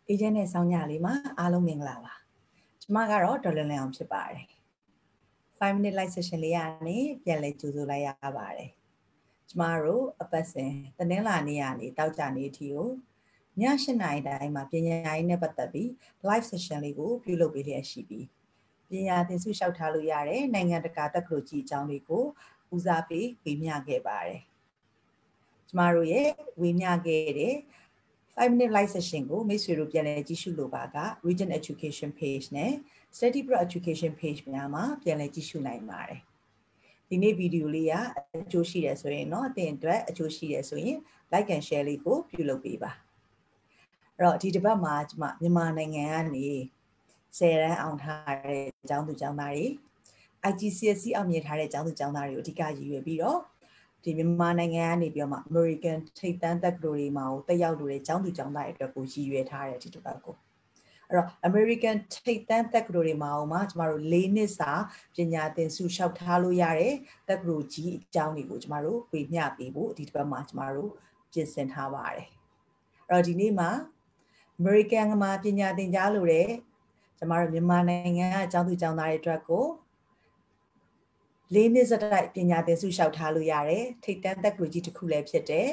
Agent နဲ့ဆောင်းညလေးမှာအားလုံးမင်္ဂလာပါကျမကတော့ဒေါ်လင်းလင်းအောင်ဖြစ်ပါတယ်5 minute live session လေးရနေပြန်လည်ကြိုဆိုလိုက်ရပါတယ်ကျမတို့အပတ်စဉ်တနင်္လာနေ့ကနေတောက်ကြနေ့အထိကိုည8 နာရီတိုင်းမှာပညာရေးနဲ့ပတ်သက်ပြီး live session လေးကိုပြုလုပ်ပေးလျက်ရှိပြီးပညာသင်ဆုလျှောက်ထားလို့ရတဲ့နိုင်ငံတကာတက္ကသိုလ်ကြီးအကြောင်းတွေကိုဦးစားပေးဝေမျှခဲ့ပါတယ်ကျမတို့ရဲ့ဝေမျှခဲ့တဲ့5 minute live session ကိုမိတ်ဆွေတို့ပြန်လည်ကြည့်ရှုလိုပါက Region Education page နဲ့ Study Pro Education page များမှာပြန်လည်ကြည့်ရှုနိုင်ပါတယ်ဒီနေ့ဗီဒီယိုလေးကအကျိုးရှိတယ်ဆိုရင်တော့အသင်အတွက်အကျိုးရှိတယ်ဆိုရင် like and share လေးကိုပြုလုပ်ပေးပါအဲ့တော့ဒီတစ်ပတ်မှာကျမမြန်မာနိုင်ငံကနေ10 တန်းအောင်ထားတဲ့ကျောင်းသူကျောင်းသားတွေ IGCSE အောင်မြင်ထားတဲ့ကျောင်းသူကျောင်းသားတွေကိုအဓိကရည်ရွယ်ပြီးတော့ဒီမြန်မာနိုင်ငံကနေပြီးတော့မှ American ထိပ်တန်းတက္ကသိုလ်တွေမှာတက်ရောက်လို့တဲ့ကျောင်းသူကျောင်းသားတွေအတွက်ကိုရည်ရွယ်ထားတဲ့ဒီတစ်ပတ်ကိုအဲ့တော့ American ထိပ်တန်းတက္ကသိုလ်တွေမှာကျမတို့4 နှစ်စာပညာသင်ဆုလျှောက်ထားလို့ရတဲ့တက္ကသိုလ်ကြီးအကြောင်းတွေကိုကျမတို့ဝေမျှပေးဖို့ဒီတစ်ပတ်မှာကျမတို့ပြင်ဆင်ထားပါတယ်အဲ့တော့ဒီနေ့မှာ American မှာပညာသင်ကြားလို့တဲ့ကျမတို့မြန်မာနိုင်ငံကကျောင်းသူကျောင်းသားတွေအတွက်ကို4 နှစ်စတိုက်ပညာသင်ဆုလျှောက်ထားလို့ရတယ်ထိပ်တန်းတက္ကသိုလ်ကြီးတစ်ခုလည်းဖြစ်တယ်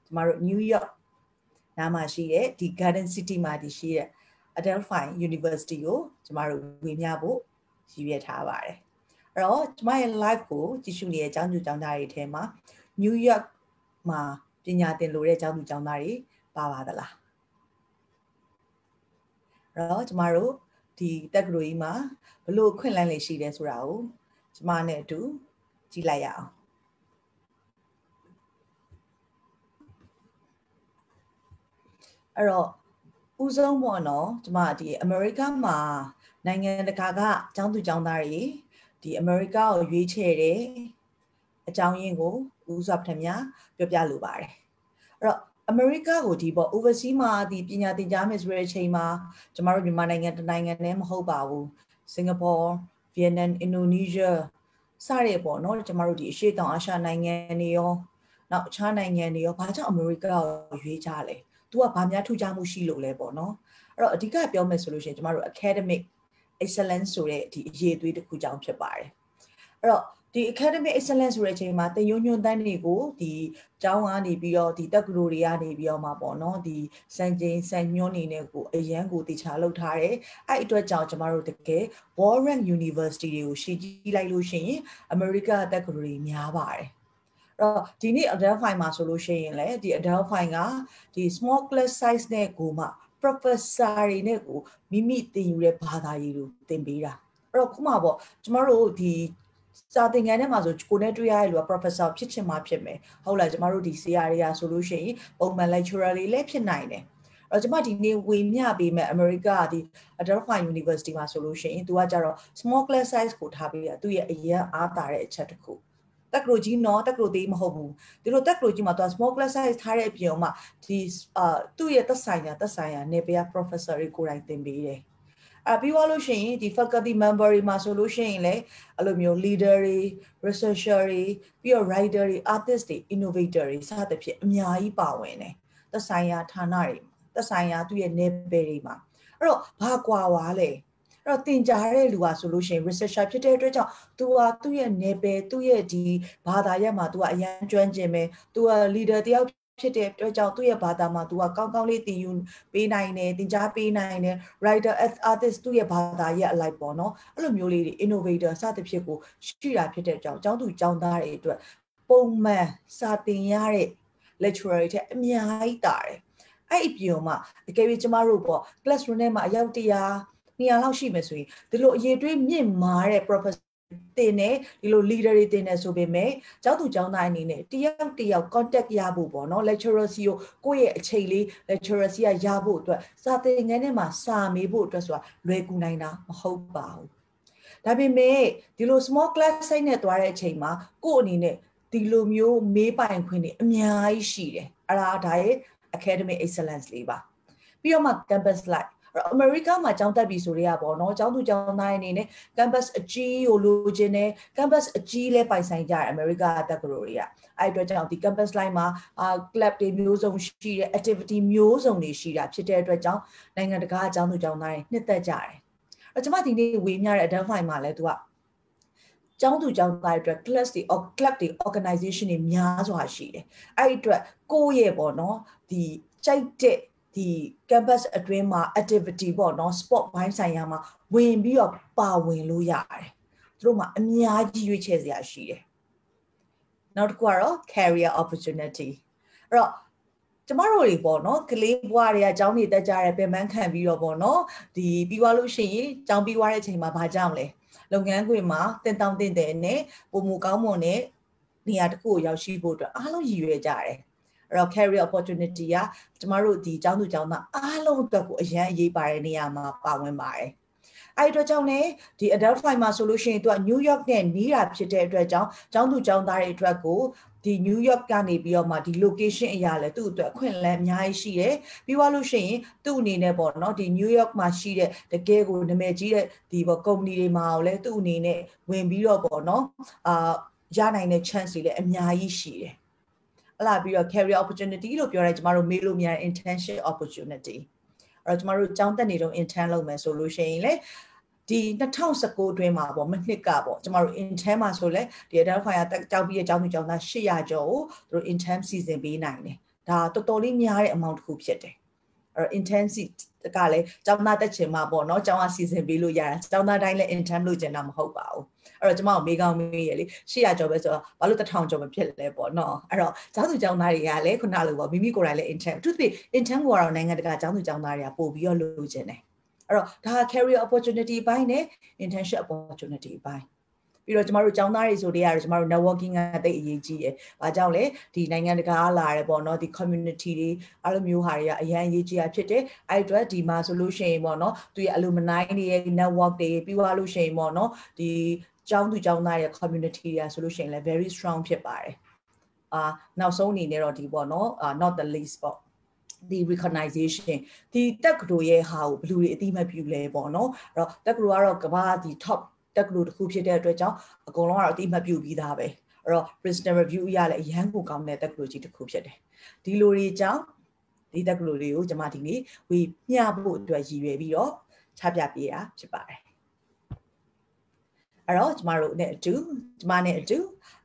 ကျမတို့ New York နားမှာရှိတဲ့ဒီ Garden City မှာဒီရှိတဲ့ Adelphi University ကိုကျမတို့ဝေမျှဖို့ရည်ရွယ်ထားပါတယ်အဲ့တော့ကျမရဲ့ live ကိုကြည့်ရှုနေတဲ့ကျောင်းသူကျောင်းသားတွေထဲမှာ New York မှာပညာသင်လို့တဲ့ကျောင်းသူကျောင်းသားတွေပါသလားအဲ့တော့ကျမတို့ဒီတက္ကသိုလ်ကြီးမှာဘလို့ခွင့်လန်းလေးရှိတယ်ဆိုတာကိုကျမနဲ့အတူကြည့်လိုက်ရအောင်အဲ့တော့ဦးဆုံးပေါ့နော်ကျမဒီအမေရိကမှာနိုင်ငံတကာကကျောင်းသူကျောင်းသားတွေဒီအမေရိကကိုရွေးချယ်တဲ့အကြောင်းရင်းကိုဦးစွာပထမပြောပြလိုပါတယ်အဲ့တော့အမေရိကကိုဒီပေါ့ overseas မှာဒီပညာသင်ကြားမယ်ဆိုတဲ့အချိန်မှာကျမတို့မြန်မာနိုင်ငံတနိုင်ငံနဲ့မဟုတ်ပါဘူးစင်ကာပူဗီယက်နမ်အင်ဒိုနီးရှားစတဲ့ပေါ့နော်ကျမတို့ဒီအရှေ့တောင်အာရှနိုင်ငံတွေရောနောက်အခြားနိုင်ငံတွေရောဘာကြောင့်အမေရိကကိုရွေးကြလဲသူကဘာများထူးခြားမှုရှိလို့လဲပေါ့နော်အဲ့တော့အဓိကပြောမယ်ဆိုလို့ရှိရင်ကျမတို့ academic excellence ဆိုတဲ့ဒီအရေးအသွေးတစ်ခုကြောင့်ဖြစ်ပါတယ်အဲ့တော့ဒီ academic excellence ဆိုတဲ့အချိန်မှာသင်ရိုးညွှန်းတန်းတွေကိုဒီကျောင်းကနေပြီးတော့ဒီတက္ကသိုလ်တွေကနေပြီးတော့မှာပေါ့နော်ဒီစံချိန်စံညွှန်းနေနဲ့ကိုအရန်ကိုတခြားလောက်ထားတယ်အဲ့အတွက်ကြောင့်ကျမတို့တကယ် World Rank University တွေကိုရှင်းကြည့်လိုက်လို့ရှိရင် America တက္ကသိုလ်တွေများပါတယ်အဲ့တော့ဒီနေ့ Adelphi မှာဆိုလို့ရှိရင်လေဒီ Adelphi ကဒီ small class size နဲ့ကိုမှ professor တွေနဲ့ကိုမိမိသင်ယူတဲ့ဘာသာရေးကိုသင်ပေးတာအဲ့တော့ခုမှပေါ့ကျမတို့ဒီစာသင်ခန်းထဲမှာဆိုကိုနဲ့တွေ့ရတဲ့လူက professor ဖြစ်ချင်မှဖြစ်မယ်ဟုတ်လားကျမတို့ဒီ CR တွေကဆိုလို့ရှိရင်ပုံမှန် lecturer တွေလည်းဖြစ်နိုင်တယ်အဲ့တော့ကျမဒီနေ့ဝေမျှပေးမယ်အမေရိကဒီ Adelphi University မှာဆိုလို့ရှိရင်သူကကြတော့ small class size ကိုထားပေးတာသူရဲ့အရင်အားတာတဲ့အချက်တစ်ခုတက္ကသိုလ်ကြီးနော်တက္ကသိုလ်သေးမဟုတ်ဘူးဒီလိုတက္ကသိုလ်ကြီးမှာသူက small class size ထားတဲ့အပြင်မှာဒီသူ့ရဲ့သက်ဆိုင်ရာနေပယ် professor တွေကိုယ်တိုင်သင်ပေးတယ်ပြီးသွားလို့ရှိရင်ဒီ faculty member တွေမှာဆိုလို့ရှိရင်လည်းအဲ့လိုမျိုး leader တွေ researcher တွေပြီးတော့ writer တွေ artist တွေ innovator တွေစသဖြင့်အများကြီးပါဝင်တယ်သက်ဆိုင်ရာဌာနတွေသက်ဆိုင်ရာသူ့ရဲ့နေပယ်တွေမှာအဲ့တော့ဘာကွာဝါလဲအဲ့တော့သင်ကြားတဲ့လူကဆိုလို့ရှိရင် researcher ဖြစ်တဲ့အတွက်ကြောင့်သူကသူ့ရဲ့နေပယ်သူ့ရဲ့ဒီဘာသာရပ်မှာသူကအရန်ကျွမ်းကျင်ပဲသူက leader တယောက်ဖြစ်တဲ့အတွက်ကြောင့်သူ့ရဲ့ဘာသာမှာသူကကောင်းကောင်းလေးသင်ယူပေးနိုင်တယ်သင်ကြားပေးနိုင်တယ် writer artist သူ့ရဲ့ဘာသာရပ်အလိုက်ပေါ့နော်အဲ့လိုမျိုးလေးတွေ innovator စသဖြင့်ကိုရှိတာဖြစ်တဲ့ကြောင့်ကျောင်းသူကျောင်းသားတွေအတွက်ပုံမှန်စာသင်ရတဲ့ lecturer တွေအများကြီးတာတယ်အဲ့အပြင်မှာအကယ်၍ကျမတို့ပေါ့ classroom ထဲမှာအယောက်100 လောက်ရှိမယ်ဆိုရင်ဒီလိုအရေးတွေးမြင့်မာတဲ့ professor တင်နေဒီလို leader တွေတင်နေဆိုပေမဲ့ကျောင်းသူကျောင်းသားအနေနဲ့တယောက် contact ရဖို့ပေါ့နော် lecturer စီကိုယ့်ရဲ့အချိန်လေး lecturer စီကရဖို့အတွက်စာသင်ခန်းထဲမှာစာမေးဖို့အတွက်ဆိုတာလွယ်ကူနိုင်တာမဟုတ်ပါဘူးဒါပေမဲ့ဒီလို small class size နဲ့တွားတဲ့အချိန်မှာကိုယ့်အနေနဲ့ဒီလိုမျိုးမေးပိုင်ခွင့်တွေအများကြီးရှိတယ်အဲ့ဒါရဲ့ academic excellence လေးပါပြီးတော့မှ campus life America မှာကျောင်းတက်ပြီဆိုရပေါ့နော်ကျောင်းသူကျောင်းသားအနေနဲ့ campus အကြီးကိုလိုချင်တယ် campus အကြီးလဲပိုင်ဆိုင်ကြတယ် America တက္ကသိုလ်တွေကအဲ့အတွက်ကြောင့်ဒီ campus line မှာclub တွေမျိုးစုံရှိတယ် activity မျိုးစုံတွေရှိတာဖြစ်တဲ့အတွက်ကြောင့်နိုင်ငံတကာအကြောင်းသူကျောင်းသားတွေနှစ်သက်ကြတယ်အဲ့ကျွန်မဒီနေ့ဝေမျှတဲ့ Adelphi မှာလဲသူကကျောင်းသူကျောင်းသားတွေအတွက် club တွေ organization တွေများစွာရှိတယ်အဲ့အတွက်ကိုယ့်ရဲ့ပေါ့နော်ဒီကြိုက်တဲ့ဒီ campus အတွင်းမှာ activity ပေါ့နော် sport ဘိုင်းဆိုင်ရာမှာဝင်ပြီးတော့ပါဝင်လို့ရတယ်သူတို့မှာအများကြီးရွေးချယ်စရာရှိတယ်နောက်တစ်ခုကတော့ career opportunity အဲ့တော့ကျမတို့တွေပေါ့နော်ကလေးဘွားတွေကအကြောင်းတွေတက်ကြရဲပြန်မှန်းခံပြီးတော့ပေါ့နော်ဒီပြီးသွားလို့ရှိရင်ကျောင်းပြီးသွားတဲ့အချိန်မှာဘာကြောင့်လဲလုပ်ငန်းခွင်မှာတင်တောင်းတင်တဲ့နဲ့ပုံမူကောင်းမွန်တဲ့နေရာတစ်ခုကိုရောက်ရှိဖို့အတွက်အားလုံးရည်ရွယ်ကြတယ်အဲ့တော့ career opportunity ကကျမတို့ဒီကျောင်းသူကျောင်းသားအားလုံးအတွက်ကိုအရန်အရေးပါတဲ့နေရာမှာပါဝင်ပါတယ်အဲ့အတွက်ကြောင့်လည်းဒီ Adelphi မှာဆိုလို့ရှိရင်သူက New York နဲ့နီးတာဖြစ်တဲ့အတွက်ကြောင့်ကျောင်းသူကျောင်းသားတွေအတွက်ကိုဒီ New York ကနေပြီးတော့မှဒီ location အရာလဲသူ့အတွက်အခွင့်အလမ်းအများကြီးရှိတယ်ပြီးသွားလို့ရှိရင်သူ့အနေနဲ့ပေါ့နော်ဒီ New York မှာရှိတဲ့တကယ်ကိုနာမည်ကြီးတဲ့ဒီပေါ့ company တွေမှာလဲသူ့အနေနဲ့ဝင်ပြီးတော့ပေါ့နော်ရနိုင်တဲ့ chance တွေလည်းအများကြီးရှိတယ်အဲ့လာပြီးတော့ career opportunity လို့ပြောရဲကျမတို့မေးလို့များတဲ့ internship opportunity အဲ့တော့ကျမတို့ကျောင်းတက်နေတော့ intern လုပ်မယ်ဆိုလို့ရှိရင်လေဒီ2019အတွင်းမှာပေါ့မနှစ်ကပေါ့ကျမတို့ intern မှာဆိုလဲဒီ Adelphi ကကြောက်ပြီးတဲ့ကျောင်းသူကျောင်းသား800ကျော်ကိုသူတို့ intern စီစဉ်ပေးနိုင်တယ်ဒါတော်တော်လေးများတဲ့ amount တစ်ခုဖြစ်တယ်အဲ့တော့ intern ကလည်းကျောင်းသားတက်ချင်မှာပေါ့နော်ကျောင်းကစီစဉ်ပေးလို့ရတယ်ကျောင်းသားတိုင်းလည်း intern လုပ်ချင်တာမဟုတ်ပါဘူးအဲ့တော့ကျမတို့မေးကောင်းမေးရလေ800ကျော်ပဲဆိုတော့ဘာလို့1000ကျော်မဖြစ်လဲပေါ့နော်အဲ့တော့ကျောင်းသူကျောင်းသားတွေကလည်းခုနလိုပေါ့မိမိကိုယ်တိုင်လည်း intern သူတို့ intern ကိုကတော့နိုင်ငံတကာကျောင်းသူကျောင်းသားတွေကပို့ပြီးတော့လုပ်ချင်တယ်အဲ့တော့ဒါ career opportunity ဘိုင်းနဲ့ internship opportunity ဘိုင်းပြီးတော့ကျမတို့ကျောင်းသားတွေဆိုတည်းရတယ်ကျမတို့ networking ကတိတ်အရေးကြီးတယ်။ဘာကြောင့်လဲဒီနိုင်ငံတကာလာတယ်ပေါ့နော်ဒီ community တွေအဲ့လိုမျိုးဟာတွေကအရင်အရေးကြီးတာဖြစ်တယ်။အဲ့အတွက်ဒီမှာဆိုလို့ရှိရင်ပေါ့နော်သူရဲ့ alumni တွေရဲ့ network တွေပြီးသွားလို့ရှိရင်ပေါ့နော်ဒီကျောင်းသူကျောင်းသားရဲ့ community တွေဆိုလို့ရှိရင်လည်း very strong ဖြစ်ပါတယ်။နောက်ဆုံးအနေနဲ့တော့ဒီပေါ့နော်not the least ပေါ့ဒီ recognition ဒီတက်ကူရဲ့ဟာကိုဘယ်လိုတွေအတိမတ်ပြုလဲပေါ့နော်အဲ့တော့တက်ကူကတော့ကမ္ဘာဒီ top တက်ကူတစ်ခုဖြစ်တဲ့အတွက်ကြောင့်အကုန်လုံးကတော့အတိမတ်ပြုပြီးသားပဲအဲ့တော့ Princeton review အရလည်းအရန်ကိုကောင်းတဲ့တက်ကူကြီးတစ်ခုဖြစ်တယ်ဒီလိုတွေကြောင့်ဒီတက်ကူတွေကိုကျွန်မဒီနေ့ဝေမျှဖို့အတွက်ရည်ရွယ်ပြီးတော့ချပြပေးတာဖြစ်ပါတယ်အဲ့တော့ကျွန်မတို့နဲ့အတူကျွန်မနဲ့အတူ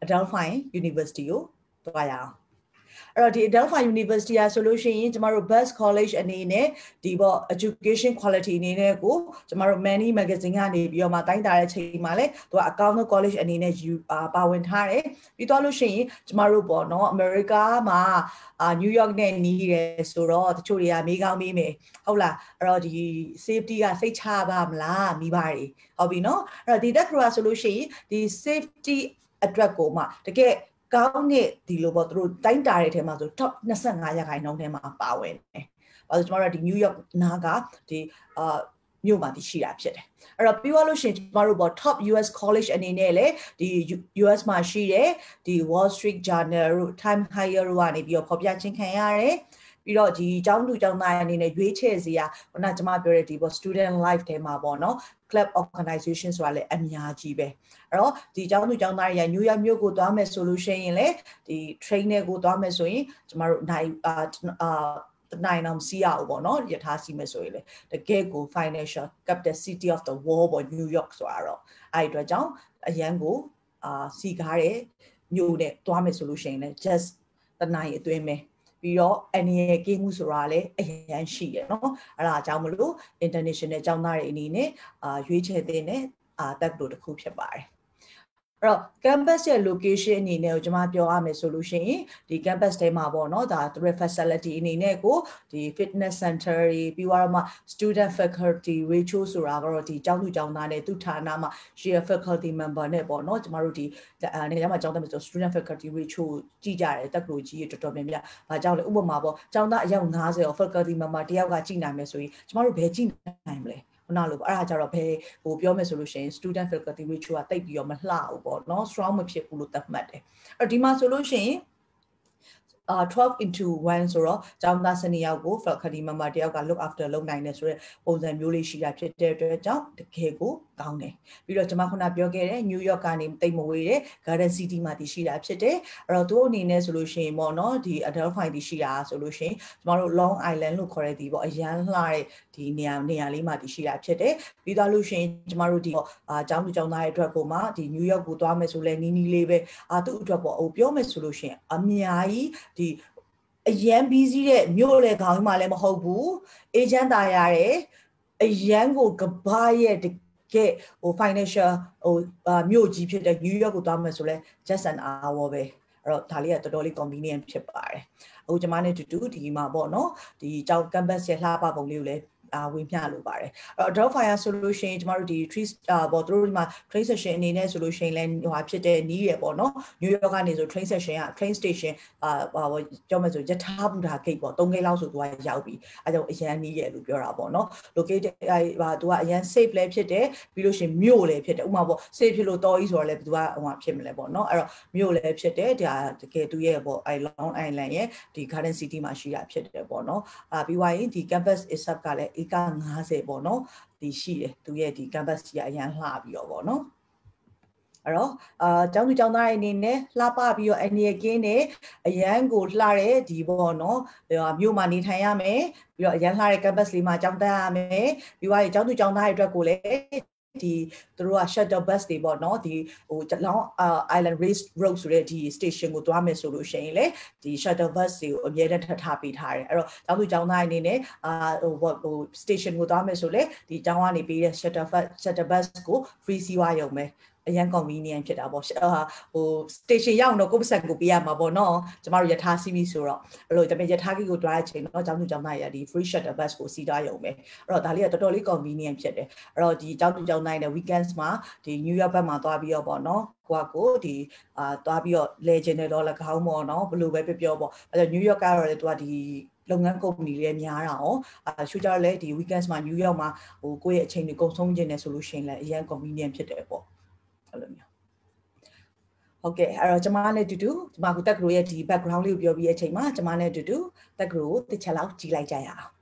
Adelphi University ကိုသွားရအောင်အဲ့တော့ဒီ Adelphi University อ่ะဆိုလို့ရှိရင်ကျမတို့ Best College အနေနဲ့ဒီပေါ့ education quality အနေနဲ့ကိုကျမတို့ Many Magazine ကနေပြီးတော့မှတိုင်းတာတဲ့ချိန်မှာလဲသူကအကောင်းဆုံး college အနေနဲ့ပါဝင်ထားတယ်ပြီးတော့လို့ရှိရင်ကျမတို့ပေါ့နော် America မှာNew York နဲ့နီးတယ်ဆိုတော့တချို့တွေကမေးကောင်းမေးမယ်ဟုတ်လားအဲ့တော့ဒီ safety ကစိတ်ချပါမလားမိဘတွေဟုတ်ပြီနော်အဲ့တော့ဒီတက်ခရိုဆိုလို့ရှိရင်ဒီ safety အတွက်ကိုမှတကယ်ကောင်းတဲ့ဒီလိုပေါ့သူတို့တိုင်းတာတဲ့ထဲမှာဆို top 25%ထဲမှာပါဝင်တယ်။ဘာလို့ကျမတို့ဒီ New York နားကဒီမြို့မှာတည်ရှိတာဖြစ်တယ်။အဲ့တော့ပြီးသွားလို့ရှိရင်ကျမတို့ပေါ့ top US college အနေနဲ့လေဒီ US မှာရှိတဲ့ဒီ Wall Street Journal တို့ Time Higher တို့ကနေပြီးတော့ဖော်ပြခြင်းခံရတယ်။ပြီးတော့ဒီကျောင်းသူကျောင်းသားအနေနဲ့ရွေးချယ်စရာခုနကျမပြောတဲ့ဒီပေါ့ student life ထဲမှာပေါ့နော် club organization ဆိုတာလည်းအများကြီးပဲအဲ့တော့ဒီကျောင်းသူကျောင်းသားတွေက New York မြို့ကိုသွားမယ်ဆိုလို့ရှိရင်လေဒီ train နဲ့ကိုသွားမယ်ဆိုရင်ကျမတို့နိုင်အောင်စီးရအောင်ပေါ့နော်ရထားစီးမယ်ဆိုရင်လေတကယ်ကို financial capital city of the world ပေါ့ New York ဆိုတာတော့အဲ့အတွက်ကြောင့်အရန်ကိုစီကားတဲ့မြို့နဲ့သွားမယ်ဆိုလို့ရှိရင်လေ just တနိုင်အတွင်းပဲပြီးတော့အနေရကင်းမှုဆိုတာလည်းအရင်ရှိရเนาะအဲ့ဒါအကြောင်းမလို့ international ကျောင်းသားတွေအနေနဲ့ရွေးချယ်တဲ့တက်လို့တစ်ခုဖြစ်ပါတယ်အဲ့တော့ campus ရဲ့ location အနေနဲ့ကိုကျွန်မပြောရမယ်ဆိုလို့ရှိရင်ဒီ campus ထဲမှာပေါ့နော်ဒါသူရဲ့ facility အနေနဲ့ကိုဒီ fitness center တွေပြီးတော့မှ student faculty ratio ဆိုတာကတော့ဒီကျောင်းသူကျောင်းသားနဲ့သူဌာနမှာ share faculty member နဲ့ပေါ့နော်ကျွန်တော်တို့ဒီနိုင်ငံမှာကျောင်းသားမျိုးဆို student faculty ratio ကြည့်ကြတယ်တက်လို့ကြီးတော်တော်များများ။ဘာကြောင့်လဲဥပမာပေါ့ကျောင်းသားအယောက်50ရော faculty member တယောက်ကကြည့်နိုင်မယ်ဆိုရင်ကျွန်တော်တို့ဘယ်ကြည့်နိုင်မလဲနားလို့အဲ့ဒါကြတော့ဘယ်ဟိုပြောမယ်ဆိုလို့ရှိရင် student faculty ratio ကတိတ်ပြီးတော့မလှဘူးပေါ့နော် strong မဖြစ်ဘူးလို့သတ်မှတ်တယ်အဲ့ဒီမှာဆိုလို့ရှိရင် 12 into 1ဆိုတော့ကျောင်းသားစနေယောက်ကို faculty member တယောက်က look after လုပ်နိုင်တယ်ဆိုတော့ပုံစံမျိုးလေးရှိတာဖြစ်တဲ့အတွက်ကြောင့်တကယ်ကိုကောင်းတယ်ပြီးတော့ကျွန်မခုနပြောခဲ့တဲ့ New York ကနေတိတ်မဝေးတဲ့ Garden City မှာတည်ရှိတာဖြစ်တယ်အဲ့တော့သူ့အနေနဲ့ဆိုလို့ရှိရင်ပေါ့နော်ဒီ Adelphi တည်ရှိတာဆိုလို့ရှိရင်ကျမတို့ Long Island လို့ခေါ်တဲ့ဒီပေါ့အရန်လှတဲ့ဒီနေရာလေးမှာတည်ရှိတာဖြစ်တယ်ပြီးတော့လို့ရှိရင်ကျမတို့ဒီကျောင်းသူကျောင်းသားရဲ့အတွက်ကိုမှဒီ New York ကိုသွားမယ်ဆိုလဲနီးနီးလေးပဲသူ့အတွက်ပေါ့ဟိုပြောမယ်ဆိုလို့ရှိရင်အများကြီးဒီအရန် busy တဲ့မြို့လေခေါင်းမှလည်းမဟုတ်ဘူးအေဂျင့်တာရတယ်အရန်ကိုကဘာရဲ့တကယ်ဟို financial ဟိုမြို့ကြီးဖြစ်တဲ့ New York ကိုသွားမယ်ဆိုလဲ just an hour ပဲအဲ့တော့ဒါလေးကတော်တော်လေး convenient ဖြစ်ပါတယ်အခုကျွန်မနဲ့တူတူဒီမှာပေါ့နော်ဒီကျောင်း campus ရဲ့လှပပုံလေးကိုလည်းဝင်ပြလိုပါတယ်အဲ့တော့ Adelphiဆိုလို့ရှိရင်ကျမတို့ဒီ tree ပေါ့သူတို့ဒီမှာ train session အနေနဲ့ဆိုလို့ရှိရင်လည်းဟိုဖြစ်တဲ့နီးရပေါ့နော် New York ကနေဆို train session က train station ပြောမယ်ဆိုရထားဘူတာ gate ပေါ့3 gate လောက်ဆိုသူကရောက်ပြီအဲကြောင့်အရန်နီးရလို့ပြောတာပေါ့နော် located သူကအရန် safe လည်းဖြစ်တယ်ပြီးလို့ရှိရင်မြို့လည်းဖြစ်တယ်ဥပမာပေါ့ safe ဖြစ်လို့တော်ကြီးဆိုတော့လည်းသူကဟိုဖြစ်မလဲပေါ့နော်အဲ့တော့မြို့လည်းဖြစ်တယ်ဒါတကယ်သူရဲ့ပေါ့အဲ Long Island ရဲ့ဒီ Garden City မှာရှိတာဖြစ်တယ်ပေါ့နော်ပြီးွားရင်ဒီ campus itself ကလည်းဧက50ပေါ့နော်ဒီရှိတယ်သူရဲ့ဒီ campus ကြီးကအရန်လှပြီးတော့ပေါ့နော်အဲ့တော့ကျောင်းသူကျောင်းသားတွေအနေနဲ့လှပပြီးတော့အနေရကင်းနဲ့အရန်ကိုလှတဲ့ဒီပေါ့နော်မြို့မှာနေထိုင်ရမယ်ပြီးတော့အရန်လှတဲ့ campus လေးမှာကျောင်းတက်ရမယ်ပြီးွားရင်ကျောင်းသူကျောင်းသားတွေအတွက်ကိုလည်းဒီသူတို့က shuttle bus တွေပေါ့နော်ဒီဟိုလောင်း Island Race Road ဆိုတဲ့ဒီ station ကိုသွားမယ်ဆိုလို့ရှိရင်လေဒီ shuttle bus တွေကိုအမြဲတမ်းထားပေးထားတယ်အဲ့တော့ကျောင်းသူကျောင်းသားအနေနဲ့ဟို station ကိုသွားမယ်ဆိုလေဒီကျောင်းကနေပေးတဲ့ shuttle bus ကို free စီးပွားရုံပဲအရန် convenient ဖြစ်တာပေါ့ဟို station ရောက်တော့ကိုယ့်ပစံကိုပေးရမှာပေါ့နော်ကျမတို့ရထားစီးပြီးဆိုတော့အဲ့လိုဒါပေမဲ့ရထားကြီးကိုတွားတဲ့အချိန်တော့ကျောင်းသူကျောင်းသားရဒီ free shuttle bus ကိုစီးသွားရုံပဲအဲ့တော့ဒါလေးကတော်တော်လေး convenient ဖြစ်တယ်အဲ့တော့ဒီကျောင်းသူကျောင်းသားရဲ့ weekends မှာဒီ New York ဘက်မှာသွားပြီးတော့ပေါ့နော်ကိုဒီသွားပြီးတော့လဲကျင်တယ်တော့၎င်းပေါ့နော်ဘယ်လိုပဲပြောပေါ့အဲ့တော့ New York ကတော့လေသူကဒီလုပ်ငန်းကုမ္ပဏီလေးများတာ哦ရှူကြတော့လေဒီ weekends မှာ New York မှာဟိုကိုယ့်ရဲ့အချိန်တွေကုန်ဆုံးခြင်းနဲ့ဆိုလို့ရှိရင်လည်းအရင် convenient ဖြစ်တယ်ပေါ့အဲ့လိုမျိုးဟုတ်ကဲ့အဲ့တော့ကျမနဲ့တူတူကျမကတက်ကရိုရဲ့ဒီ background လေးကိုပြောပြီးတဲ့အချိန်မှာကျမနဲ့တူတူတက်ကရိုကိုတစ်ချက်လောက်ကြည့်လိုက်ကြရအောင်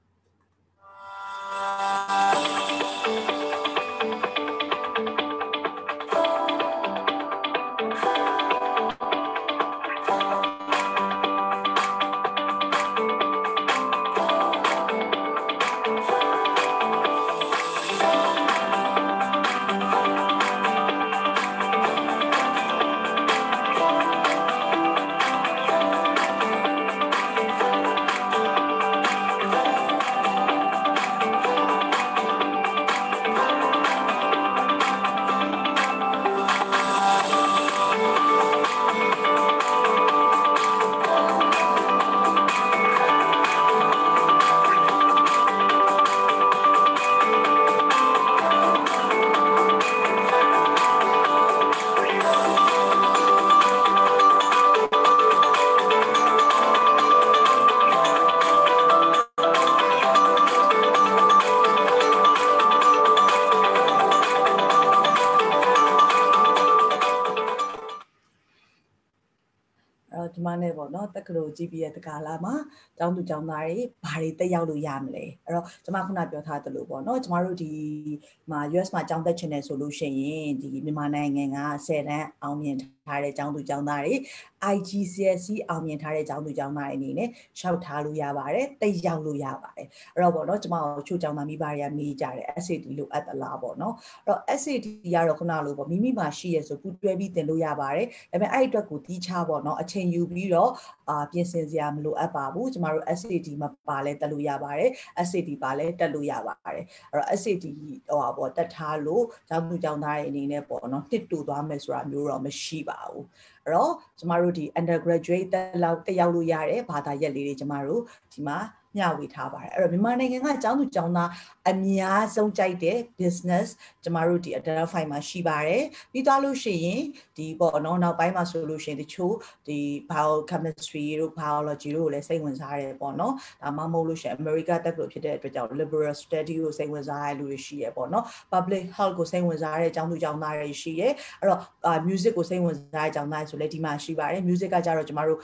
ဒီမှာနဲ့ပေါ့နော်တက္ကသိုလ် GPS တကားလာမှာကျောင်းသူကျောင်းသားတွေဘာတွေတက်ရောက်လို့ရမလဲအဲ့တော့ကျွန်မခုနပြောထားသလိုပေါ့နော်ကျမတို့ဒီမှာ US မှာကျောင်းတက်ချင်တယ်ဆိုလို့ရှိရင်ဒီမြန်မာနိုင်ငံက10တန်းအောင်မြင်ထားတဲ့ကျောင်းသူကျောင်းသားတွေ IGCSE အောင်မြင်ထားတဲ့ကျောင်းသူကျောင်းသားတွေအနေနဲ့ရှောက်ထားလို့ရပါတယ်တက်ရောက်လို့ရပါတယ်အဲ့တော့ပေါ့နော်ကျမတို့ချို့ကျောင်းသားမိဘတွေကမေးကြတယ် SAT လို့အပ်သလားပေါ့နော်အဲ့တော့ SAT ကတော့ခုနလိုပေါ့မိမိမှာရှိရဆိုပူတွဲပြီးသင်လို့ရပါတယ်ဒါပေမဲ့အဲ့အတွက်ကိုတီးခြားပေါ့နော်အချိန်ယူပြီးတော့ပြင်ဆင်စရာမလိုအပ်ပါဘူးကျမတို့ SAT မှာပါလဲတက်လို့ရပါတယ် SAT ပါလဲတက်လို့ရပါတယ်အဲ့တော့ SAT ဟိုပေါ့တက်ထားလို့ကျောင်းသူကျောင်းသားတွေအနေနဲ့ပေါ့နော်တစ်တူသွားမယ်ဆိုတာမျိုးတော့မရှိပါဘူးအဲ့တော့ကျမတို့ဒီ undergraduate တက်ရောက်လို့ရတဲ့ဘာသာရပ်လေးတွေကျမတို့ဒီမှာ မျှဝေထားပါတယ်အဲ့တော့မြန်မာနိုင်ငံကကျောင်းသူကျောင်းသားအများဆုံးကြိုက်တဲ့ business ကျမတို့ဒီ identify မှာရှိပါတယ်ပြီးသွားလို့ရှိရင်ဒီပေါ့နော်နောက်ပိုင်းမှာဆိုလို့ရှိရင်တချို့ဒီ biochemistry တို့ biology တို့ကိုလည်းစိတ်ဝင်စားတယ်ပေါ့နော်ဒါမှမဟုတ်လို့ရှိရင် America တက္ကသိုလ်ဖြစ်တဲ့အတွက်ကြောင့် liberal study ကိုစိတ်ဝင်စားတဲ့လူတွေရှိရပေါ့နော် public health ကိုစိတ်ဝင်စားတဲ့ကျောင်းသူကျောင်းသားတွေရှိရအဲ့တော့music ကိုစိတ်ဝင်စားတဲ့ကျောင်းသားတွေဆိုလည်းဒီမှာရှိပါတယ် music ကကြတော့ကျမတို့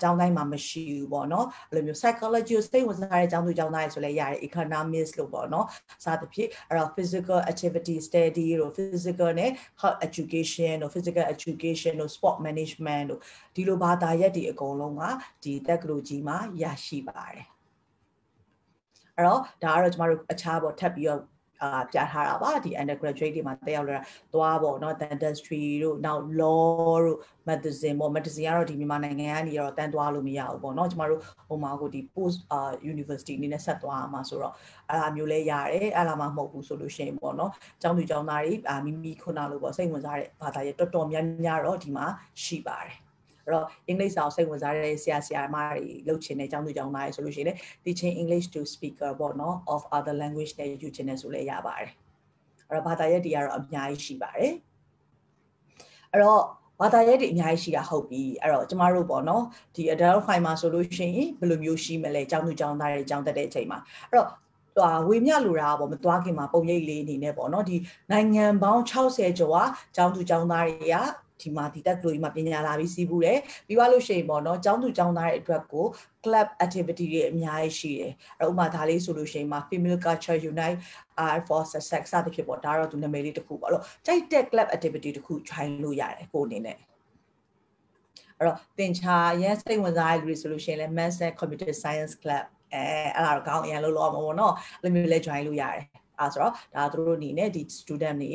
ကျောင်းတိုင်းမှာမရှိဘူးပေါ့နော်အဲ့လိုမျိုး psychology ကိုစိတ်ဝင်စားတဲ့ကျောင်းသူကျောင်းသားတွေဆိုလည်းရတယ် economics လို့ပေါ့နော်စသဖြင့်အဲ့တော့ physical activity study တို့ physical နဲ့ health education တို့ physical education တို့ sport management တို့ဒီလိုဘာသာရပ်တွေအကုန်လုံးကဒီတက္ကသိုလ်ကြီးမှာရရှိပါတယ်အဲ့တော့ဒါကတော့ကျမတို့အခြားပေါ့ထပ်ပြီးတော့ပြထားတာပါဒီ undergraduate တွေမှာတက်ရောက်လာသွားပေါ့เนาะ dentistry တို့နောက် law တို့ medicine ပေါ့ medicine ကတော့ဒီမြန်မာနိုင်ငံကနေတော့တန်းသွားလို့မရဘူးပေါ့เนาะကျမတို့ဟိုမှာကိုဒီ post university အနေနဲ့ဆက်သွားမှာဆိုတော့အဲ့ဒါမျိုးလဲရတယ်အဲ့ဒါမှမဟုတ်ဘူးဆိုလို့ရှိရင်ပေါ့เนาะကျောင်းသူကျောင်းသားတွေမိမိခုနလိုပေါ့စိတ်ဝင်စားတဲ့ဘာသာရေးတော်တော်များများတော့ဒီမှာရှိပါတယ်အဲ့တော့အင်္ဂလိပ်စာကိုစိတ်ဝင်စားတဲ့ဆရာမတွေလုပ်ချင်တဲ့ကျောင်းသူကျောင်းသားတွေဆိုလို့ရှိရင်လည်း teaching English to speaker ပေါ့နော် of other language နဲ့ယူချင်တယ်ဆိုလည်းရပါတယ်အဲ့တော့ဘာသာရပ်တွေကတော့အများကြီးရှိပါတယ်အဲ့တော့ဘာသာရပ်တွေအများကြီးရှိတာဟုတ်ပြီအဲ့တော့ကျမတို့ပေါ့နော်ဒီ adult file မှာဆိုလို့ရှိရင်ဘယ်လိုမျိုးရှိမလဲကျောင်းသူကျောင်းသားတွေကျောင်းတက်တဲ့အချိန်မှာအဲ့တော့ဝေမျှလိုတာပေါ့မသွားခင်မှာပုံရိပ်လေးအနေနဲ့ပေါ့နော်ဒီနိုင်ငံပေါင်း60ကျော်ကကျောင်းသူကျောင်းသားတွေကဒီမှာဒီတက္ကသိုလ်ကြီးမှာပညာလာပြီးစီးပူးတယ်ပြီးသွားလို့ရှိရင်ပေါ့နော်ကျောင်းသူကျောင်းသားတွေအတွက်ကို club activity တွေအများကြီးရှိတယ်အဲ့ဥပမာဒါလေးဆိုလို့ရှိရင်မှာ female culture unite for sex စသဖြင့်ပေါ့ဒါတော့သူနာမည်လေးတစ်ခုပေါ့လို့ကြိုက်တဲ့ club activity တစ်ခု join လို့ရတယ်ကိုအနေနဲ့အဲ့တော့သင်္ချာရန်စိတ်ဝင်စားတဲ့လူတွေဆိုလို့ရှိရင်လည်း maths and computer science club အဲ့ဒါတော့ကောင်းအရင်လို့လောက်မှာပေါ့နော်အဲ့လိုမျိုးလဲ join လို့ရတယ်ဆိုတော့ဒါသူတို့အနေနဲ့ဒီ student တွေ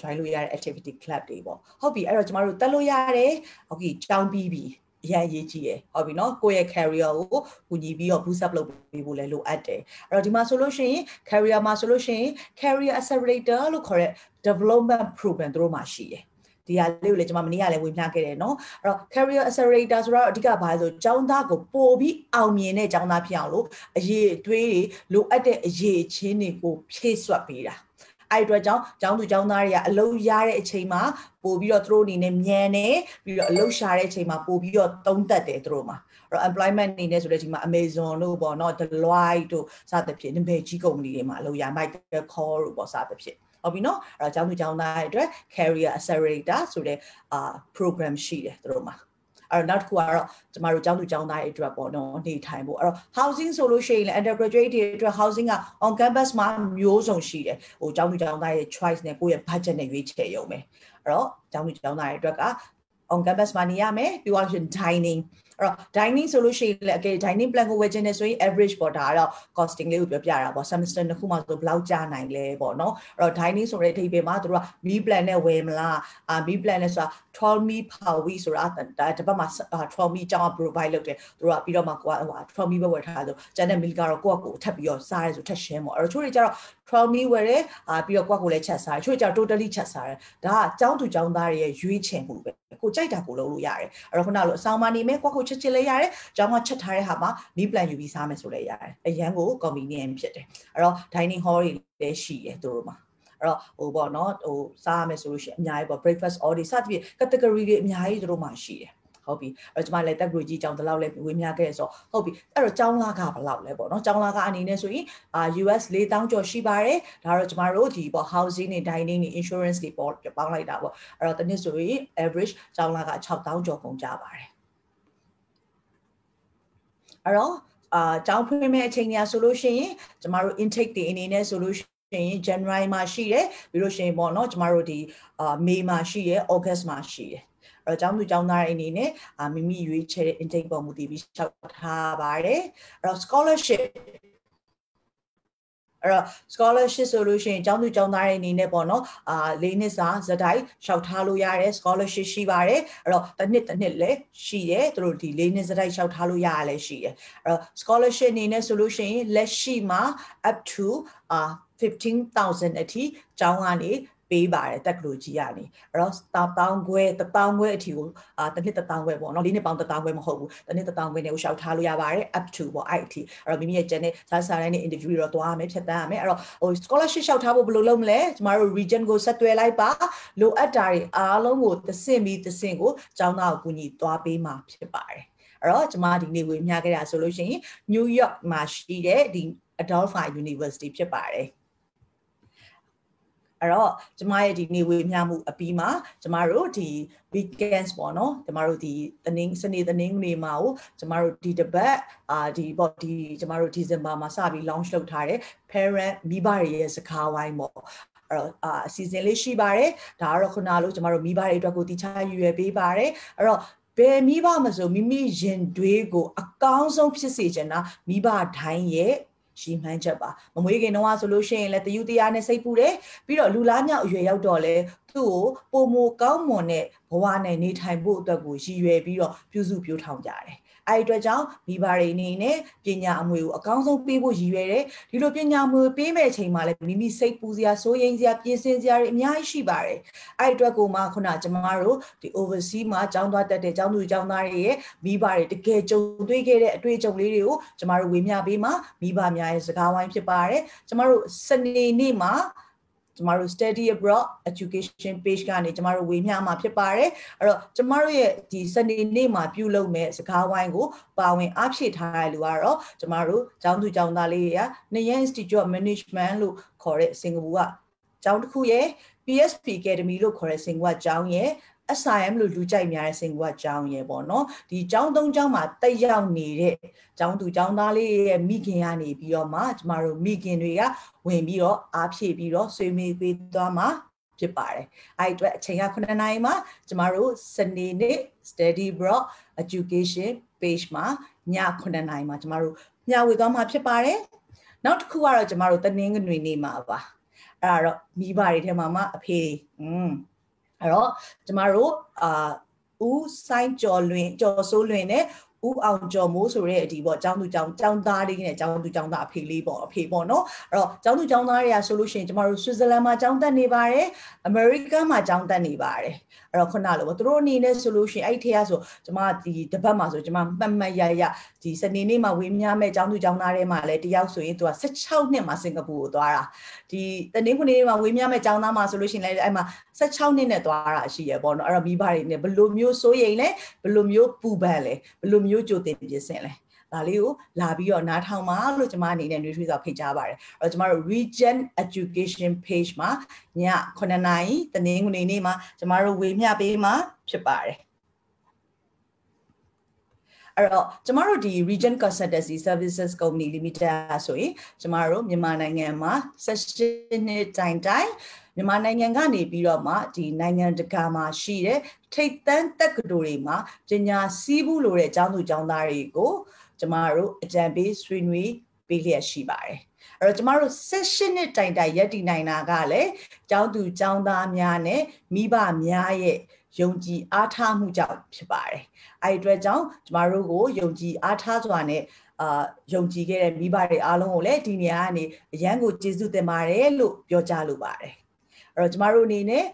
join လို့ရတဲ့ activity club တွေပေါ့ဟုတ်ပြီအဲ့တော့ကျမတို့တက်လို့ရတယ်ဟုတ်ပြီကျောင်းပြီးပြီအရင်ရေးကြည့်ရဟုတ်ပြီနော်ကိုယ့်ရဲ့ career ကိုကူညီပြီးတော့ boost up လုပ်ပေးဖို့လည်းလိုအပ်တယ်အဲ့တော့ဒီမှာဆိုလို့ရှိရင် career မှာဆိုလို့ရှိရင် career accelerator လို့ခေါ်တဲ့ development program တို့မှာရှိတယ်ဒီဟာလေးကိုလည်းကျွန်မမနေ့ကလည်းဝင်ပြခဲ့တယ်เนาะအဲ့တော့ career accelerator ဆိုတော့အဓိကဘာလဲဆိုကျောင်းသားကိုပို့ပြီးအောင်မြင်တဲ့ကျောင်းသားဖြစ်အောင်လို့အရေးအသွေးတွေလိုအပ်တဲ့အရေးအချင်းတွေကိုဖြည့်ဆွတ်ပေးတာအဲ့အတွက်ကြောင့်ကျောင်းသူကျောင်းသားတွေကအလုပ်ရတဲ့အချိန်မှာပို့ပြီးတော့သူတို့အနေနဲ့မြန်နေပြီးတော့အလုပ်ရှာတဲ့အချိန်မှာပို့ပြီးတော့သုံးသက်တယ်သူတို့မှာအဲ့တော့ employment အနေနဲ့ဆိုတဲ့ဒီမှာ Amazon တို့ပေါ့เนาะ Deloitte တို့စသဖြင့်နာမည်ကြီးကုမ္ပဏီတွေမှာအလုပ်ရ Michael Kors တို့ပေါ့စသဖြင့်ဟုတ်ပြီနော်အဲ့တော့ကျောင်းသူကျောင်းသားတွေအတွက် career accelerator ဆိုတဲ့program ရှိတယ်သူတို့မှာအဲ့တော့နောက်တစ်ခုကတော့ကျမတို့ကျောင်းသူကျောင်းသားတွေအတွက်ပေါ့နော်နေထိုင်ဖို့အဲ့တော့ housing ဆိုလို့ရှိရင်လည်း undergraduate တွေအတွက် housing က on campus မှာမျိုးစုံရှိတယ်ဟိုကျောင်းသူကျောင်းသားရဲ့ choice နဲ့ကိုယ့်ရဲ့ budget နဲ့ရွေးချယ်ရုံပဲအဲ့တော့ကျောင်းသူကျောင်းသားတွေအတွက်က on campus မှာနေရမယ်ပြီးတော့ dining အဲ့တော့ dining ဆိုလို့ရှိရင်လည်း okay dining plan ကိုဝယ်ခြင်းနဲ့ဆိုရင် average ပေါ့ဒါကတော့ costing လေးကိုပြောပြတာပေါ့ semester တစ်ခုမှဆိုဘယ်လောက်ကြာနိုင်လဲပေါ့နော်အဲ့တော့ dining ဆိုတဲ့အဓိပ္ပာယ်မှာတို့က meal plan နဲ့ဝယ်မလားmeal plan နဲ့ဆိုတာ 12 meal per week ဆိုတာတစ်ပတ်မှာ12 meal ကြောင်း provide လုပ်တယ်တို့ကပြီးတော့မှကိုက12 meal ပဲဝယ်ထားဆိုကျန်တဲ့ meal ကတော့ကိုယ့်ကိုထပ်ပြီးတော့စားရဲဆိုထပ်ရှင်းပေါ့အဲ့တော့ချို့တွေကျတော့12 meal ဝယ်တယ်ပြီးတော့ကိုယ့်ကိုလည်းချက်စားတယ်ချို့ကျတော့ totally ချက်စားတယ်ဒါကကျောင်းသူကျောင်းသားတွေရဲ့ရွေးချယ်မှုပဲကိုကြိုက်တာကိုလုပ်လို့ရတယ်အဲ့တော့ခုနလိုအဆောင်မှာနေမယ်ကိုယ့်ကိုချက်ချင်လည်းရတယ်ကျောင်းကချက်ထားတဲ့ဟာမှာ meal plan ယူပြီးစားမယ်ဆိုလည်းရတယ်အရန်ကို convenient ဖြစ်တယ်အဲ့တော့ dining hall တွေလည်းရှိတယ်သူတို့မှာအဲ့တော့ဟိုပေါ့နော်ဟိုစားရမယ်ဆိုလို့ရှိရင်အများကြီးပေါ့ breakfast order စသဖြင့် category တွေအများကြီးသူတို့မှာရှိတယ်ဟုတ်ပြီအဲ့တော့ကျွန်မလည်းတက်ဂရီကြီးကျောင်းတလောက်လည်းဝေမျှခဲ့ဆိုဟုတ်ပြီအဲ့တော့ကျောင်းလာကဘယ်လောက်လဲပေါ့နော်ကျောင်းလာကအနေနဲ့ဆိုရင် US 4000ကျော်ရှိပါတယ်ဒါတော့ကျွန်တော်တို့ဒီပေါ့ housing တွေ dining တွေ insurance တွေပေါ့ပေါင်းလိုက်တာပေါ့အဲ့တော့တနည်းဆိုရင် average ကျောင်းလာက6000ကျော်ကုန်ကြပါတယ်အဲ့တော့ကျောင်းဖွင့်မဲ့အချိန်ညာဆိုလို့ရှိရင်ကျမတို့ intake တွေအနေနဲ့ဆိုလို့ရှိရင် January မှာရှိတယ်ပြီးလို့ရှိရင်ပေါ့နော်ကျမတို့ဒီMay မှာရှိတယ် August မှာရှိတယ်အဲ့တော့ကျောင်းသူကျောင်းသားတွေအနေနဲ့မိမိရွေးချယ်တဲ့ intake ပေါ်မူတည်ပြီးလျှောက်ထားပါတယ်အဲ့တော့ scholarship အဲ့တော့ scholarship ဆိုလို့ရှိရင်ကျောင်းသူကျောင်းသားတွေအနေနဲ့ပေါ့နော်၄နှစ်စာဇာတ်လျှောက်ထားလို့ရတယ် scholarship ရှိပါတယ်အဲ့တော့တစ်နှစ်လည်းရှိတယ်သူတို့ဒီ၄နှစ်ဇာတ်လျှောက်ထားလို့ရရလည်းရှိတယ်အဲ့တော့ scholarship အနေနဲ့ဆိုလို့ရှိရင်လက်ရှိမှာ up to 15,000 အထိကျောင်းကနေ ပေးပါတယ်တက္ကသိုလ်ကြီးကနေအဲ့တော့1000ခွဲအထိကိုတစ်နှစ်1000ခွဲပေါ့နော်၄နှစ်ပေါင်း1000ခွဲမဟုတ်ဘူးတစ်နှစ်1000ခွဲနဲ့ကိုရှောက်ထားလို့ရပါတယ် up to ပေါ့အဲ့အထိအဲ့တော့မိမိရဲ့ channel စာတိုင်းနဲ့ interview တွေတော့သွားရမယ်ဖြတ်တန်းရမယ်အဲ့တော့ဟို scholarship ရှောက်ထားဖို့ဘယ်လိုလုပ်မလဲကျမတို့ region ကိုဆက်သွယ်လိုက်ပါလိုအပ်တာတွေအားလုံးကိုတစ်ဆင့်ပြီးတစ်ဆင့်ကိုကျောင်းသားကိုကူညီသွားပေးမှာဖြစ်ပါတယ်အဲ့တော့ကျမဒီနေ့ဝေမျှခဲ့တာဆိုလို့ရှိရင် New York မှာရှိတဲ့ဒီ Adelphi University ဖြစ်ပါတယ်အဲ့တော့ကျမရဲ့ဒီနေ့ဝေမျှမှုအပြီးမှာကျမတို့ဒီ weekends ပေါ့နော်ကျမတို့ဒီစနေနေ့မှာကိုကျမတို့ဒီတစ်ပတ်ဒီကျမတို့ December မှာစပြီး launch လုပ်ထားတဲ့ parent မိဘတွေရဲ့စကားဝိုင်းပေါ့အဲ့တော့အစီအစဉ်လေးရှိပါတယ်ဒါကတော့ခုနလိုကျမတို့မိဘတွေအတွက်ကိုတိကျရွယ်ပေးပါတယ်အဲ့တော့ဘယ်မိဘမဆိုမိမိရင်တွေးကိုအကောင်းဆုံးဖြစ်စေချင်တာမိဘတိုင်းရဲ့ရှိမှန်းချက်ပါမမွေးခင်တော့ဆိုလို့ရှိရင်လည်းတယူတရားနဲ့စိတ်ပူတယ်ပြီးတော့လူလားမြောက်အရွယ်ရောက်တော့လဲသူ့ကိုပုံမကောင်းမွန်တဲ့ဘဝနဲ့နေထိုင်ဖို့အတွက်ကိုရည်ရွယ်ပြီးတော့ပြုစုပြောထောင်ကြတယ်အဲ့အတွက်ကြောင့်မိဘတွေအနေနဲ့ပညာအမွေကိုအကောင်းဆုံးပေးဖို့ရည်ရွယ်တယ်ဒီလိုပညာအမွေပေးမဲ့အချိန်မှာလည်းမိမိစိတ်ပူစရာစိုးရိမ်စရာပြင်ဆင်စရာတွေအများကြီးရှိပါတယ်အဲ့အတွက်ကိုမှခုနကျမတို့ဒီ overseas မှာကျောင်းသွားတက်တဲ့ကျောင်းသူကျောင်းသားတွေရဲ့မိဘတွေတကယ်ကြုံတွေ့ခဲ့တဲ့အတွေ့အကြုံလေးတွေကိုကျမတို့ဝေမျှပေးမှာမိဘများရဲ့စကားဝိုင်းဖြစ်ပါတယ်ကျမတို့စနေနေ့မှာကျမတို့ study abroad education page ကနေကျမတို့ဝေမျှမှာဖြစ်ပါတယ်အဲ့တော့ကျမတို့ရဲ့ဒီစနေနေ့မှာပြုလုပ်မဲ့စကားဝိုင်းကိုပါဝင်အားဖြည့်ထားတဲ့လူကတော့ကျမတို့ကျောင်းသူကျောင်းသားလေးတွေက Nayan Institute of Management လို့ခေါ်တဲ့စင်ကာပူကကျောင်းတစ်ခုရဲ့ PSP Academy လို့ခေါ်တဲ့စင်ကာပူကျောင်းရဲ့SIM လို့လူကြိုက်များတဲ့စင်ကာပူကျောင်းရဲ့ပေါ့နော်ဒီကျောင်း၃ကျောင်းမှာတက်ရောက်နေတဲ့ကျောင်းသူကျောင်းသားလေးရဲ့မိခင်ကနေပြီးတော့မှကျမတို့မိခင်တွေကဝင်ပြီးတော့အားဖြည့်ပြီးတော့ဆွေးနွေးပေးသွားမှာဖြစ်ပါတယ်အဲ့အတွက်အချိန်က9နာရီမှာကျမတို့စနေနေ့ Study Abroad Education Page မှာည9နာရီမှာကျမတို့မျှဝေသွားမှာဖြစ်ပါတယ်နောက်တစ်ခုကတော့ကျမတို့တနင်္ဂနွေနေ့မှာပါအဲ့ဒါတော့မိဘတွေထဲမှာမှအဖေအဲ့တော့ကျမတို့ဦးဆိုင်ကျော်စိုးလွင်နဲ့ဦးအောင်ကျော်မိုးဆိုတဲ့ဒီပေါ့ကျောင်းသူကျောင်းသားလေးနဲ့ကျောင်းသူကျောင်းသားအဖေလေးပေါ့အဖေပေါ့နော်အဲ့တော့ကျောင်းသူကျောင်းသားတွေကဆိုလို့ရှိရင်ကျမတို့ဆွစ်ဇာလန်မှာကျောင်းတက်နေပါတယ်အမေရိကန်မှာကျောင်းတက်နေပါတယ်အဲ့တော့ခုနလိုပေါ့သူတို့အနေနဲ့ဆိုလို့ရှိရင်အဲ့ထဲကဆိုကျမဒီတပတ်မှာဆိုကျမမှတ်ရဒီစနေနေ့မှာဝေမျှမဲ့ကျောင်းသူကျောင်းသားတွေမှာလည်းတယောက်ဆိုရင်သူက16နှစ်မှာစင်ကာပူကိုသွားတာဒီတနင်္ဂနွေနေ့မှာဝေမျှမဲ့ကျောင်းသားမှာဆိုလို့ရှိရင်လည်းအဲ့မှာ16နှစ်နဲ့သွားတာရှိရပေါ့နော်အဲ့တော့မိဘတွေနဲ့ဘယ်လိုမျိုးစိုးရိမ်လဲဘယ်လိုမျိုးပူပန်လဲဘယ်လိုမျိုးကြိုတင်ပြင်ဆင်လဲဒါလေးကိုလာပြီးတော့နားထောင်ပါလို့ကျမအနေနဲ့နှွေးထွေးစွာဖိတ်ကြားပါတယ်အဲ့တော့ကျမတို့ Region Education Page မှာည9နာရီတနင်္ဂနွေနေ့မှာကျမတို့ဝေမျှပေးမှာဖြစ်ပါတယ်အဲ့တော့ကျမတို့ဒီ Region Consultancy Services Company Limited ဆိုရင်ကျမတို့မြန်မာနိုင်ငံမှာ16နှစ်တိုင်မြန်မာနိုင်ငံကနေပြီးတော့မှဒီနိုင်ငံတကာမှာရှိတဲ့ထိပ်တန်းတက္ကသိုလ်တွေမှာပညာစည်းဘူးလို့တဲ့ကျောင်းသူကျောင်းသားတွေကိုကျမတို့အကြံပေးဆွေးနွေးပေးလျက်ရှိပါတယ်အဲ့တော့ကျမတို့16နှစ်တိုင်ရပ်တည်နိုင်တာကလည်းကျောင်းသူကျောင်းသားများနဲ့မိဘများရဲ့ယုံကြည်အားထားမှုကြောင့်ဖြစ်ပါတယ်အဲ့ဒီအတွက်ကြောင့်ကျမတို့ကိုယုံကြည်အားထားစွာနဲ့ယုံကြည်ခဲ့တဲ့မိဘတွေအားလုံးကိုလည်းဒီနေရာကနေအရန်ကိုကျေးဇူးတင်ပါတယ်လို့ပြောကြားလိုပါတယ်အဲ့တော့ကျမတို့အနေနဲ့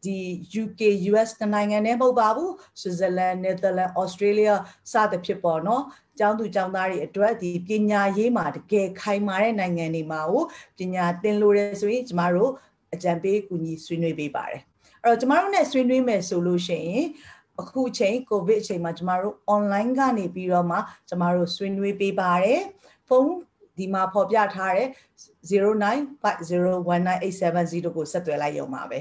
ဒီ UK US နိုင်ငံနဲ့မဟုတ်ပါဘူး Switzerland Netherlands Australia စသဖြင့်ပေါ့နော်ကျောင်းသူကျောင်းသားတွေအတွက်ဒီပညာရေးမှာတကယ်ခိုင်မာတဲ့နိုင်ငံတွေမှာကိုပညာသင်လို့ရဆိုရင်ကျမတို့အကြံပေးကူညီဆွေးနွေးပေးပါတယ်အဲ့တော့ကျမတို့ ਨੇ ဆွေးနွေးမယ်ဆိုလို့ရှိရင်အခုချိန်ကိုဗစ်အချိန်မှာကျမတို့ online ကနေပြီးတော့မှကျမတို့ဆွေးနွေးပေးပါတယ်ဖုန်းဒီမှာဖော်ပြထားတဲ့0950198770ကိုဆက်သွယ်လိုက်ရုံပါပဲ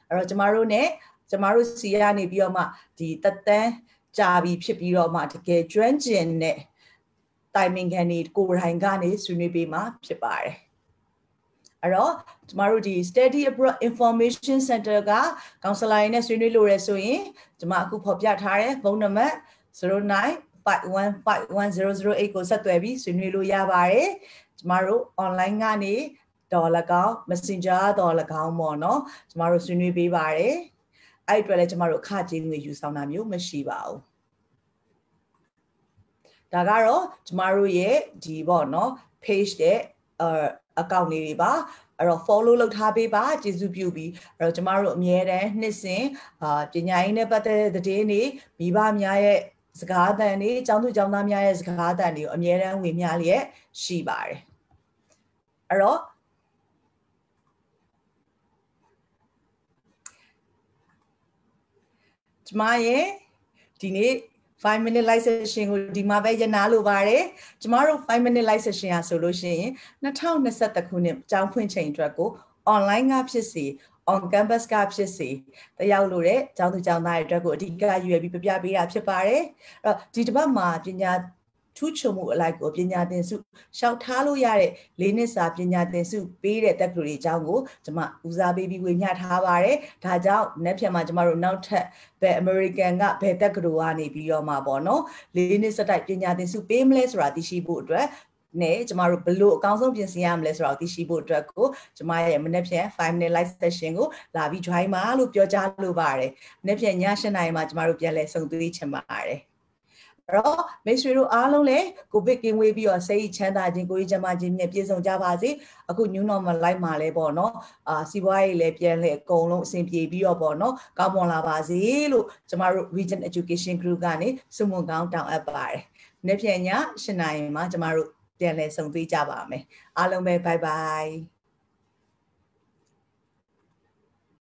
အဲ့တော့ကျမတို့ ਨੇ ကျမတို့စီကနေပြီးတော့မှဒီတက်တန်းကြာပြီးဖြစ်ပြီးတော့မှတကယ်ကျွမ်းကျင်တဲ့တိုင်ပင်ခံတွေကိုယ်တိုင်ကနေဆွေးနွေးပေးမှာဖြစ်ပါတယ်အဲ့တော့ကျမတို့ဒီ Study Abroad Information Center က counselor တွေနဲ့ဆွေးနွေးလို့ရဆိုရင်ကျမအခုဖော်ပြထားတဲ့ဖုန်းနံပါတ်0951511008ကိုဆက်သွယ်ပြီးဆွေးနွေးလို့ရပါတယ်ကျမတို့ online ကနေတော်၎င်း Messenger တော်၎င်းပေါ့နော်ကျမတို့ဆွေးနွေးပေးပါတယ်အဲ့အတွက်လည်းကျမတို့အခကြေးငွေယူဆောင်တာမျိုးမရှိပါဘူးဒါကတော့ကျမတို့ရဲ့ဒီပေါ့နော် page တဲ့ account လေးတွေပါအဲ့တော့ follow လုပ်ထားပေးပါကျေးဇူးပြုပြီးအဲ့တော့ကျမတို့အမြဲတမ်းနှစ်စဉ်ပညာရေးနဲ့ပတ်သက်တဲ့သတင်းတွေမိဘများရဲ့စကားအသံတွေကျောင်းသူကျောင်းသားများရဲ့စကားအသံတွေကိုအမြဲတမ်းဝင်မျှလျက်ရှိပါတယ်အဲ့တော့ကျမရဲ့ဒီနေ့5 minute live session ကိုဒီမှာပဲရနာလိုပါတယ်ကျမတို့5 minute live session อ่ะဆိုလို့ရှိရင်2021ခုနှစ်ကျောင်းဖွင့်ချိန်အတွက်ကို online ကဖြစ်စီ on campus ကဖြစ်စီတရောက်လို့တဲ့ကျောင်းသူကျောင်းသားတွေအတွက်ကိုအဓိကရွေးပြီးပြပြပေးတာဖြစ်ပါတယ်အဲ့တော့ဒီတစ်ပတ်မှာပညာထူးချွန်မှုအလိုက်ကိုပညာသင်စုရှောက်ထားလို့ရတဲ့၄နှစ်စာပညာသင်စုပေးတဲ့တက္ကသိုလ်တွေအကြောင်းကိုကျွန်မဦးစားပေးပြီးဝေမျှထားပါတယ်ဒါကြောင့်နေ့ဖြန်မှာကျွန်တော်တို့နောက်ထပ်ဘယ် American ကဘယ်တက္ကသိုလ်ကနေပြီးတော့မှာပေါ့နော်၄နှစ်စတိုက်ပညာသင်စုပေးမလဲဆိုတာသိရှိဖို့အတွက်နဲ့ကျမတို့ဘလို့အကောင်းဆုံးပြင်ဆင်ရမလဲဆိုတာကိုသိရှိဖို့အတွက်ကိုကျမရဲ့မနေ့ဖြန်5 minute live session ကိုလာပြီး join ပါလို့ပြောကြားလိုပါတယ်မနေ့ဖြန်ည7:00 နာရီမှာကျမတို့ပြန်လည်ဆုံတွေ့ချင်ပါတယ်အဲ့တော့မိတ်ဆွေတို့အားလုံးလည်းကိုဗစ်ကင်းဝေးပြီးတော့စိတ်ချမ်းသာခြင်းကိုယ်ရေးကျန်းမာခြင်းနဲ့ပြည့်စုံကြပါစေအခု new normal life မှာလည်းပေါ့နော်စီးပွားရေးလည်းပြန်လဲအကုန်လုံးအဆင်ပြေပြီးတော့ပေါ့နော်ကောင်းမွန်လာပါစေလို့ကျမတို့ Region Education Group ကနေဆုမွန်ကောင်းတောင်းအပ်ပါတယ်နေ့ဖြန်ည7:00 နာရီမှာကျမတို့ပြန်လဲဆုံတွေ့ကြပါမယ်အားလုံးပဲ bye bye